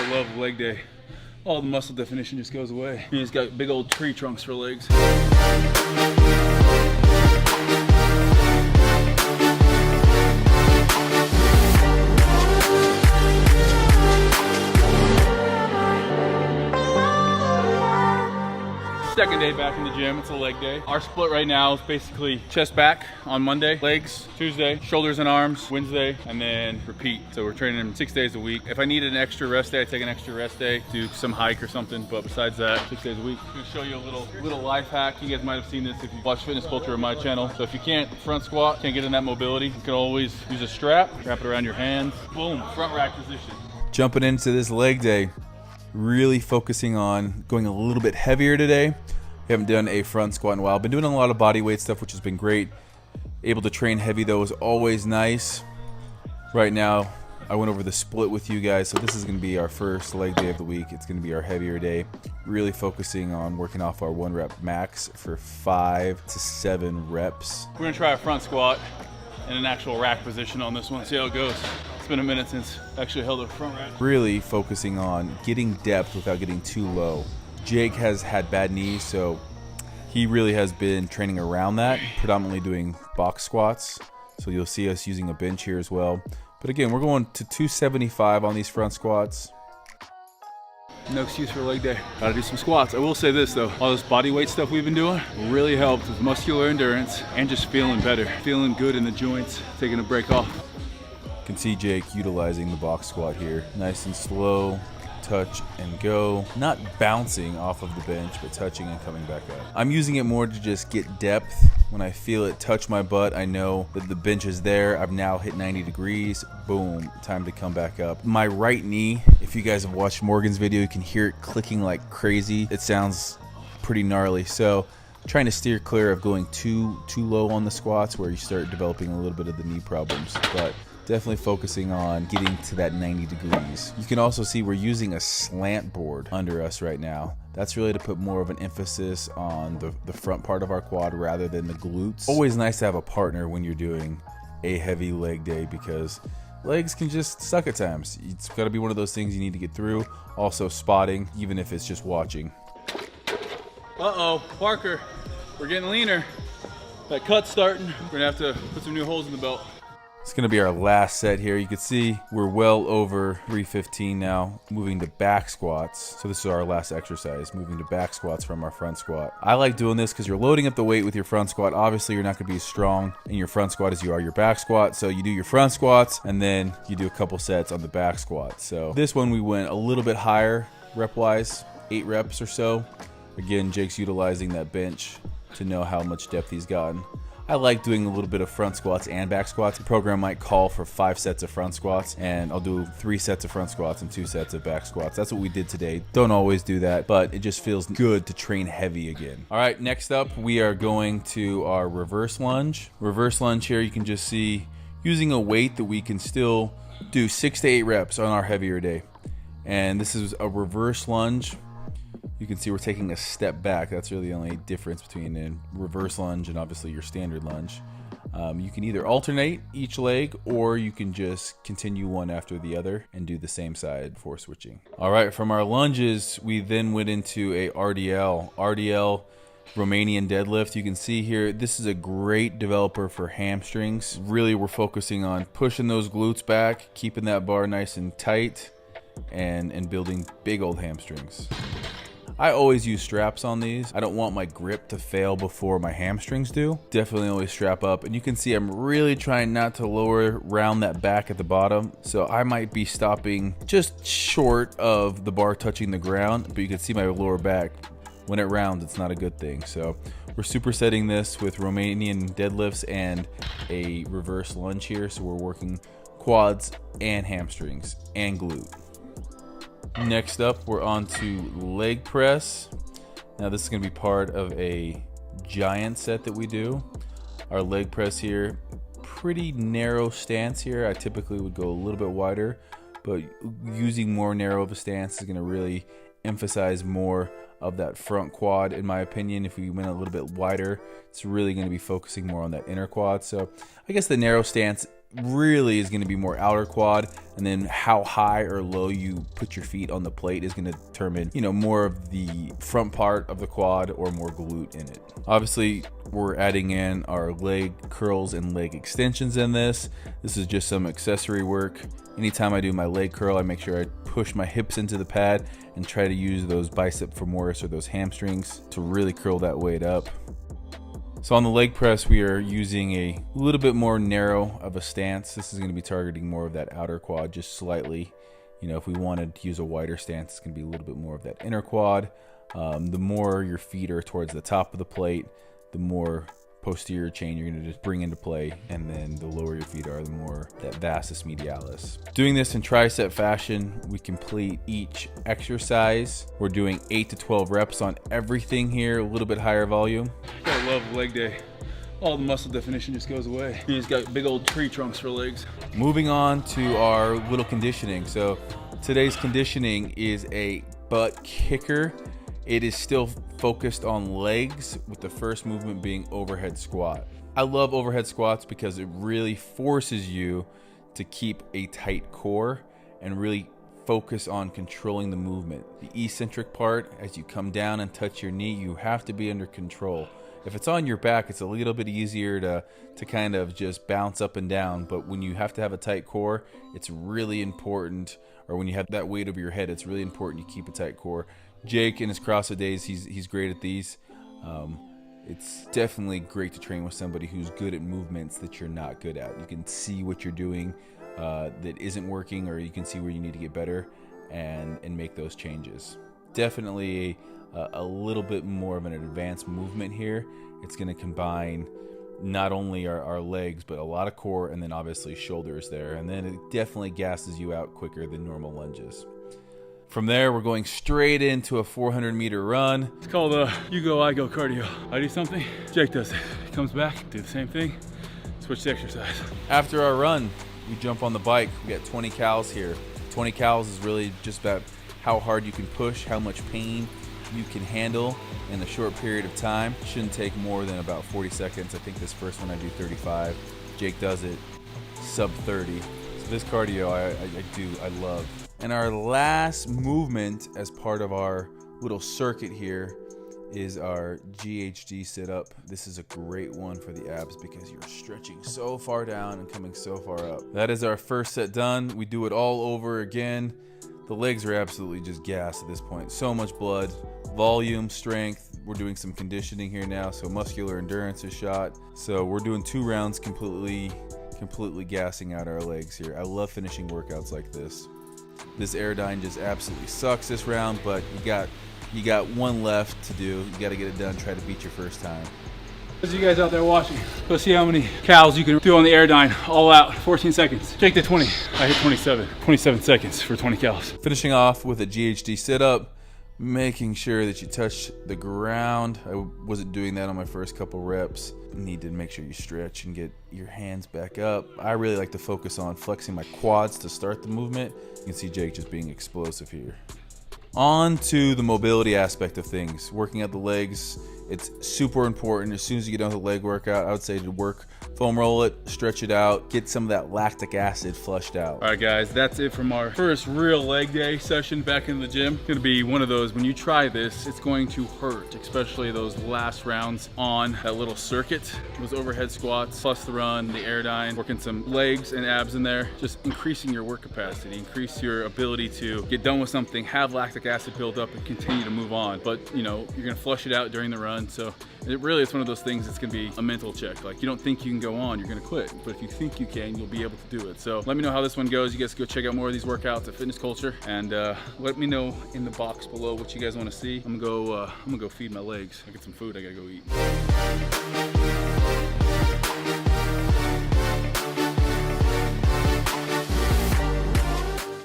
I love leg day. All the muscle definition just goes away. You just got big old tree trunks for legs. Second day back in the gym, it's a leg day. Our split right now is basically chest back on Monday, legs Tuesday, shoulders and arms Wednesday, and then repeat. So we're training them 6 days a week. If I need an extra rest day, I take an extra rest day, do some hike or something, but besides that, 6 days a week. I'm gonna show you a little life hack. You guys might have seen this if you watch Fitness Culture on my channel. So if you can't front squat, can't get in that mobility, you can always use a strap, wrap it around your hands, boom, front rack position. Jumping into this leg day, really focusing on going a little bit heavier today. We haven't done a front squat in a while. Been doing a lot of body weight stuff, which has been great. Able to train heavy though is always nice. Right now, I went over the split with you guys, so this is gonna be our first leg day of the week. It's gonna be our heavier day. Really focusing on working off our 1 rep max for 5 to 7 reps. We're gonna try a front squat in an actual rack position on this one, see how it goes. It's been a minute since I actually held a front rack. Really focusing on getting depth without getting too low. Jake has had bad knees, so he really has been training around that, predominantly doing box squats. So you'll see us using a bench here as well. But again, we're going to 275 on these front squats. No excuse for leg day. Gotta do some squats. I will say this though, all this body weight stuff we've been doing really helped with muscular endurance and just feeling better, feeling good in the joints, taking a break off. You can see Jake utilizing the box squat here. Nice and slow, touch and go. Not bouncing off of the bench, but touching and coming back up. I'm using it more to just get depth. When I feel it touch my butt, I know that the bench is there. I've now hit 90 degrees. Boom, time to come back up. My right knee, if you guys have watched Morgan's video, you can hear it clicking like crazy. It sounds pretty gnarly. So trying to steer clear of going too low on the squats where you start developing a little bit of the knee problems. But definitely focusing on getting to that 90 degrees. You can also see we're using a slant board under us right now. That's really to put more of an emphasis on the front part of our quad rather than the glutes. Always nice to have a partner when you're doing a heavy leg day because legs can just suck at times. It's got to be one of those things you need to get through. Also spotting, even if it's just watching. Uh-oh, Parker, we're getting leaner. That cut's starting. We're gonna have to put some new holes in the belt. It's gonna be our last set here. You can see we're well over 315 now, moving to back squats. So this is our last exercise, moving to back squats from our front squat. I like doing this because you're loading up the weight with your front squat. Obviously, you're not gonna be as strong in your front squat as you are your back squat. So you do your front squats and then you do a couple sets on the back squat. So this one we went a little bit higher rep-wise, 8 reps or so. Again, Jake's utilizing that bench to know how much depth he's gotten. I like doing a little bit of front squats and back squats. The program might call for 5 sets of front squats, and I'll do 3 sets of front squats and 2 sets of back squats. That's what we did today. Don't always do that, but it just feels good to train heavy again. All right, next up, we are going to our reverse lunge. Reverse lunge here, you can just see using a weight that we can still do 6 to 8 reps on our heavier day. And this is a reverse lunge. You can see we're taking a step back. That's really the only difference between a reverse lunge and obviously your standard lunge. You can either alternate each leg or you can just continue one after the other and do the same side for switching. All right, from our lunges, we then went into a RDL. RDL, Romanian deadlift. You can see here, this is a great developer for hamstrings. Really, we're focusing on pushing those glutes back, keeping that bar nice and tight, and building big old hamstrings. I always use straps on these. I don't want my grip to fail before my hamstrings do. Definitely always strap up. And you can see I'm really trying not to lower round that back at the bottom. So I might be stopping just short of the bar touching the ground, but you can see my lower back. When it rounds, it's not a good thing. So we're supersetting this with Romanian deadlifts and a reverse lunge here. So we're working quads and hamstrings and glute. Next up, we're on to leg press. Now this is going to be part of a giant set that we do. Our leg press here, pretty narrow stance here. I typically would go a little bit wider, but using more narrow of a stance is going to really emphasize more of that front quad, in my opinion. If we went a little bit wider, it's really going to be focusing more on that inner quad. So I guess the narrow stance really is going to be more outer quad, and then how high or low you put your feet on the plate is going to determine, you know, more of the front part of the quad or more glute in it. Obviously, we're adding in our leg curls and leg extensions in this. This is just some accessory work. Anytime I do my leg curl, I make sure I push my hips into the pad and try to use those bicep femoris or those hamstrings to really curl that weight up. So on the leg press, we are using a little bit more narrow of a stance. This is going to be targeting more of that outer quad just slightly. You know, if we wanted to use a wider stance, it's going to be a little bit more of that inner quad. The more your feet are towards the top of the plate, the more posterior chain you're going to just bring into play, and then the lower your feet are, the more that vastus medialis. Doing this in tricep fashion, we complete each exercise. We're doing 8 to 12 reps on everything here, a little bit higher volume. I love leg day. All the muscle definition just goes away. He's got big old tree trunks for legs. Moving on to our little conditioning. So today's conditioning is a butt kicker. It is still focused on legs, with the first movement being overhead squat. I love overhead squats because it really forces you to keep a tight core and really focus on controlling the movement. The eccentric part, as you come down and touch your knee, you have to be under control. If it's on your back, it's a little bit easier to kind of just bounce up and down, but when you have to have a tight core, it's really important, or when you have that weight over your head, it's really important you keep a tight core. Jake in his CrossFit days, he's great at these. It's definitely great to train with somebody who's good at movements that you're not good at. You can see what you're doing that isn't working, or you can see where you need to get better and make those changes. Definitely a little bit more of an advanced movement here. It's going to combine not only our legs, but a lot of core, and then obviously shoulders there. And then it definitely gasses you out quicker than normal lunges. From there, we're going straight into a 400-meter run. It's called you go, I go cardio. I do something, Jake does it. He comes back, do the same thing, switch to exercise. After our run, we jump on the bike. We got 20 cals here. 20 cals is really just about how hard you can push, how much pain you can handle in a short period of time. Shouldn't take more than about 40 seconds. I think this first one I do 35. Jake does it sub 30. So this cardio I love. And our last movement as part of our little circuit here is our GHD sit-up. This is a great one for the abs because you're stretching so far down and coming so far up. That is our first set done. We do it all over again. The legs are absolutely just gassed at this point. So much blood, volume, strength. We're doing some conditioning here now, so muscular endurance is shot. So we're doing 2 rounds completely gassing out our legs here. I love finishing workouts like this. This Airdyne just absolutely sucks this round, but you got one left to do. You got to get it done. Try to beat your first time. Those of you guys out there watching, let's see how many cals you can do on the Airdyne, all out, 14 seconds. Jake did 20, I hit 27 seconds for 20 cals. Finishing off with a GHD sit-up, making sure that you touch the ground. I wasn't doing that on my first couple reps. You need to make sure you stretch and get your hands back up. I really like to focus on flexing my quads to start the movement. You can see Jake just being explosive here. On to the mobility aspect of things. Working out the legs, it's super important. As soon as you get done with the leg workout, I would say to work, foam roll it, stretch it out, get some of that lactic acid flushed out. All right, guys, that's it from our first real leg day session back in the gym. It's gonna be one of those, when you try this, it's going to hurt, especially those last rounds on that little circuit. Those overhead squats, plus the run, the Airdyne, working some legs and abs in there, just increasing your work capacity, increase your ability to get done with something, have lactic acid build up and continue to move on. But you know, you're gonna flush it out during the run. So it really is one of those things that's gonna be a mental check. Like, you don't think you can go on, you're gonna quit. But if you think you can, you'll be able to do it. So let me know how this one goes. You guys go check out more of these workouts at Fitness Culture, and let me know in the box below what you guys wanna see. I'm gonna go feed my legs. I get some food I gotta go eat.